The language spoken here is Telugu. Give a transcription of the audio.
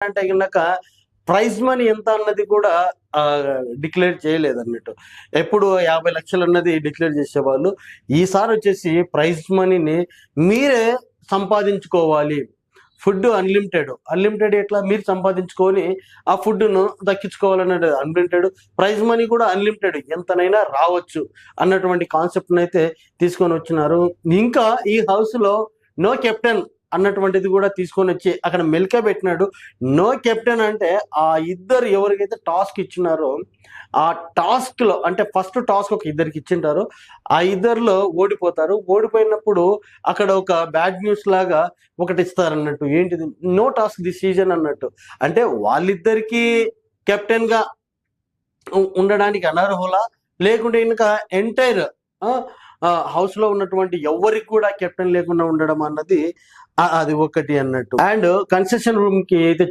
అంటే గనక ప్రైజ్ మనీ ఎంత అన్నది కూడా డిక్లేర్ చేయలేదు అన్నట్టు. ఎప్పుడు 50 లక్షలు అన్నది డిక్లేర్ చేసేవాళ్ళు. ఈసారి వచ్చేసి ప్రైజ్ మనీని మీరే సంపాదించుకోవాలి. Food unlimited. అన్లిమిటెడ్ ఎట్లా మీరు సంపాదించుకొని ఆ ఫుడ్‌ను దక్కించుకోవాలన్నది అన్లిమిటెడ్. ప్రైజ్ మనీ కూడా అన్లిమిటెడ్. ఎంతనైనా రావచ్చు అన్నటువంటి కాన్సెప్ట్‌నైతే తీసుకొనొచ్చినారు. ఇంకా ఈ హౌస్‌లో నో కెప్టెన్ అన్నటువంటిది కూడా తీసుకొనొచ్చి అక్కడ మెలిక పెట్టినాడు. నో కెప్టెన్ అంటే ఆ ఇద్దరు ఎవరికైతే టాస్క్ ఇచ్చినారో ఆ టాస్క్‌లో అంటే ఫస్ట్ టాస్క్ ఒక ఇద్దరికి ఇచ్చింటారు. ఆ ఇద్దరిలో ఓడిపోతారు. ఓడిపోయినప్పుడు అక్కడ ఒక బ్యాడ్ న్యూస్ లాగా ఒకటి ఇస్తారన్నట్టు. ఏంటిది? నో టాస్క్ దిస్ సీజన్ అన్నట్టు. అంటే వాళ్ళిద్దరికీ కెప్టెన్‌గా ఉండడానికి అనర్హులా? లేకుంటే ఇంక ఎంటైర్ ఆహ్, హౌస్‌లో ఉన్నటువంటి ఎవ్వరికి కూడా కెప్టెన్ లేకుండా ఉండడం అన్నది అది ఒకటి అన్నట్టు. అండ్ కన్స్ట్రక్షన్ రూమ్‌కి అయితే